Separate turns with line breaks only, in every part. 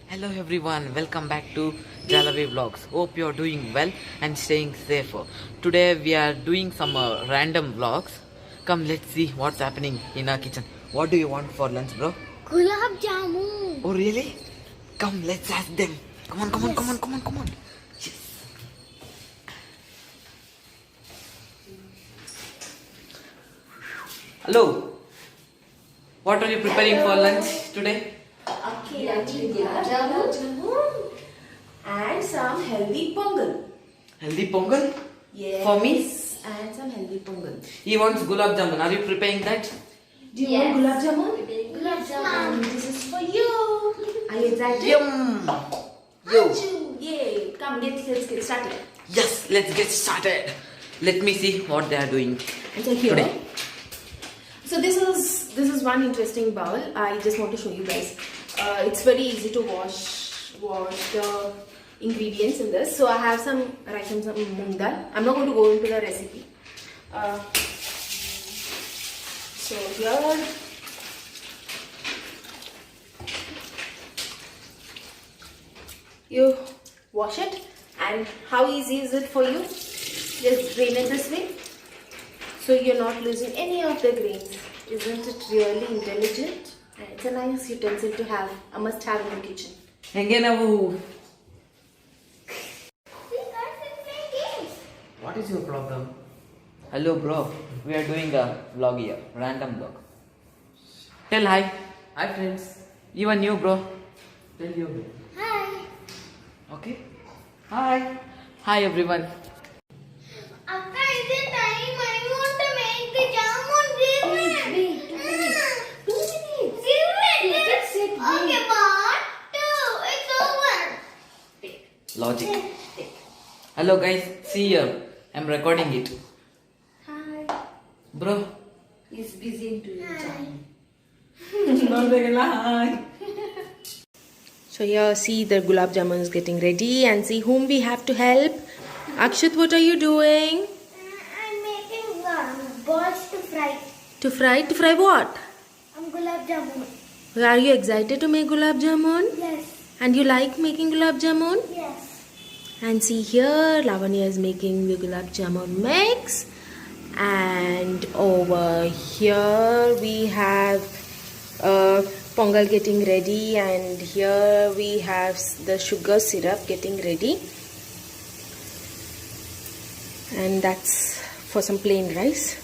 Hello everyone, welcome back to Jalavi Vlogs. Hope you are doing well and staying safe. Today we are doing some random vlogs. Come, let's see what's happening in our kitchen. What do you want for lunch, bro?
Gulab jamun.
Oh really? Come, let's ask them. Come on. Yes. Hello. What are you preparing for lunch today?
Okay, actually gulab jamun and some healthy pongal.
Healthy pongal?
Yes.
For me?
And some healthy pongal.
He wants gulab jamun. Are you preparing that?
Do you want gulab jamun?
Gulab jamun.
This is for you. Are you excited?
Yum! Yo!
Achoo. Yay! Come, let's get started.
Yes, let's get started. Let me see what they are doing
And so here.
today.
So this is one interesting bowl. I just want to show you guys. It's very easy to wash the ingredients in this. So I have some rice and some moong dal. I'm not going to go into the recipe. So here, you wash it, and how easy is it for you? Just drain it this way, so you're not losing any of the grains. Isn't it really intelligent? And it's a nice utensil to have, a must-have in the kitchen.
Henge navu. What is your problem? Hello bro, we are doing a vlog here, random vlog. Tell hi. Hi friends. You are new bro. Tell you.
Hi.
Okay. Hi. Hi everyone.
Akka, is it time? I want to make the jamun. Give it. Wait. 2 minutes. Give it.
That's it.
Okay, but it's over.
Logic. Hello guys, see here. I'm recording it.
Hi.
Bro.
He's busy into your jamun. So here, see the gulab jamun is getting ready, and see whom we have to help. Akshit, what are you doing?
I'm making balls to fry.
To fry? To fry what?
Gulab jamun.
Are you excited to make gulab jamun?
Yes.
And you like making gulab jamun?
Yes.
And see here, Lavanya is making the gulab jamun mix. And over here we have pongal getting ready, and here we have the sugar syrup getting ready. And that's for some plain rice.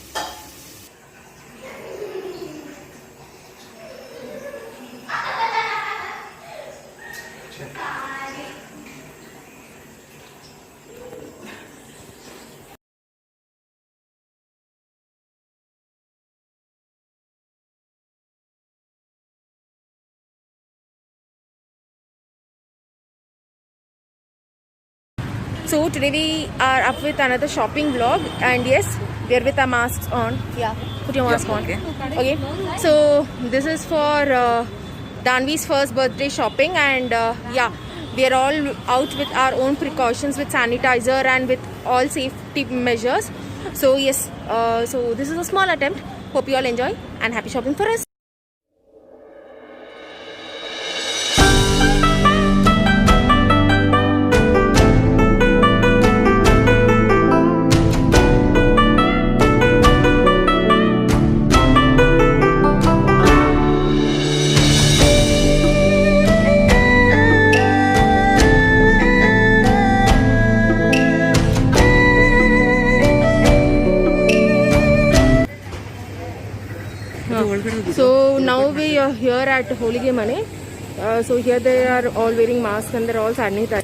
So today we are up with another shopping vlog, and yes, we are with our masks on. Yeah, put your mask on. Okay. So this is for Danvi's first birthday shopping, and yeah, we are all out with our own precautions with sanitizer and with all safety measures. So yes, so this is a small attempt. Hope you all enjoy, and happy shopping for us. So now we are here at Holige Mane. So here they are all wearing masks and they're all sanitized.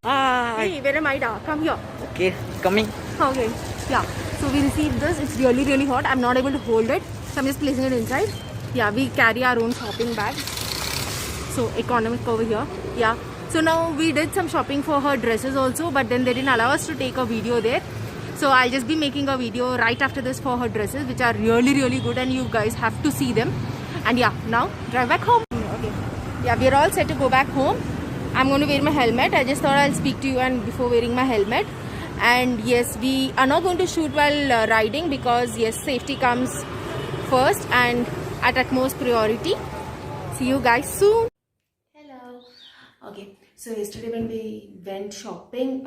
Hi.
Hey, where am I? Come here.
Okay, coming.
Okay. Yeah. So we received this. It's really hot. I'm not able to hold it. So I'm just placing it inside. Yeah, we carry our own shopping bag. So economic over here. Yeah. So now we did some shopping for her dresses also, but then they didn't allow us to take a video there. So I'll just be making a video right after this for her dresses, which are really good, and you guys have to see them. And yeah, now drive back home. Okay. Yeah, we're all set to go back home. I'm going to wear my helmet. I just thought I'll speak to you and before wearing my helmet. And yes, we are not going to shoot while riding because yes, safety comes first and at utmost priority. See you guys soon. Hello. Okay, so yesterday when we went shopping,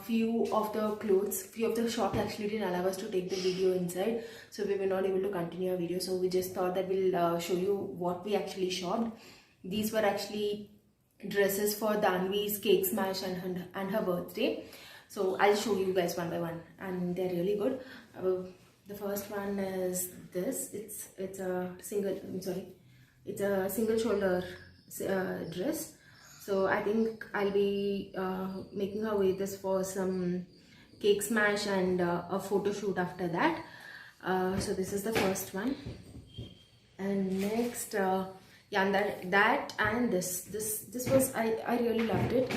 few of the shops actually didn't allow us to take the video inside, so we were not able to continue our video. So we just thought that we'll show you what we actually shopped. These were actually dresses for Danvi's cake smash and her birthday. So I'll show you guys one by one, and they're really good. The first one is this. It's a single shoulder dress. So I think I'll be making her wear this for some cake smash and a photo shoot after that. So this is the first one, and next yeah, that and this was, I really loved it.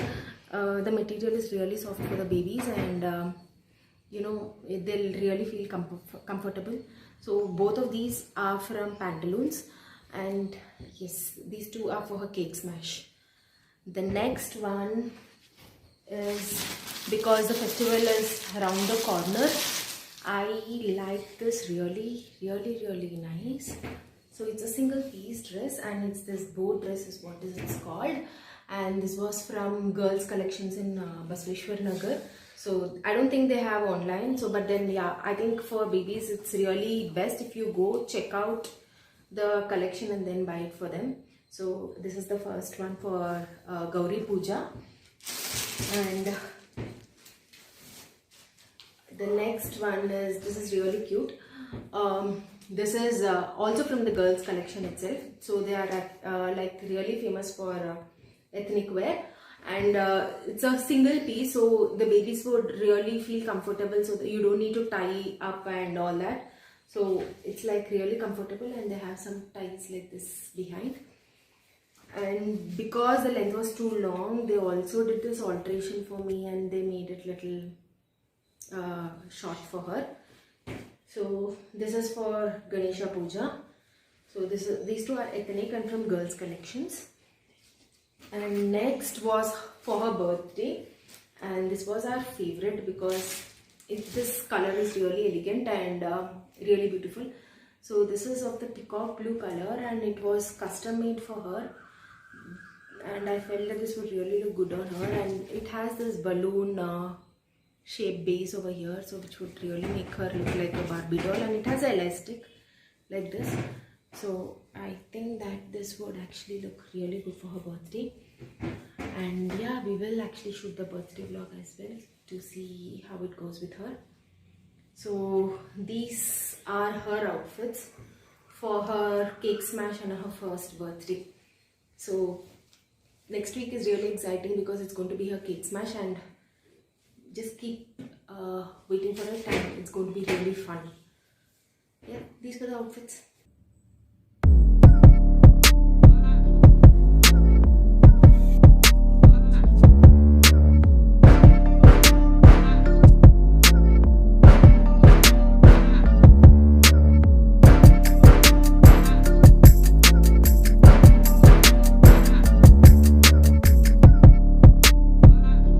The material is really soft for the babies, and you know, they'll really feel comfortable. So both of these are from Pantaloons, and yes, these two are for her cake smash. The next one is, because the festival is around the corner, I like this really nice. So it's a single piece dress, and it's this bow dress is what it's called, and this was from Girls Collections in Basveshwar Nagar. So I don't think they have online, so but then yeah, I think for babies it's really best if you go check out the collection and then buy it for them. So this is the first one for Gauri Puja, and the next one is, this is really cute. This is also from the girls collection itself. So they are like really famous for ethnic wear, and it's a single piece, so the babies would really feel comfortable, so that you don't need to tie up and all that. So it's like really comfortable, and they have some ties like this behind. And because the length was too long, they also did this alteration for me, and they made it little short for her. So this is for Ganesha Puja. So these two are ethnic and from girls collections. And next was for her birthday, and this was our favorite because this color is really elegant and really beautiful. So this is of the peacock blue color, and it was custom made for her, and I felt that this would really look good on her. And it has this balloon shaped base over here, so which would really make her look like a Barbie doll, and it has an elastic like this. So I think that this would actually look really good for her birthday. And yeah, we will actually shoot the birthday vlog as well to see how it goes with her. So these are her outfits for her cake smash and her first birthday. So next week is really exciting because it's going to be her cake smash, and just keep waiting for it, and it's going to be really fun. Yeah, these were the outfits.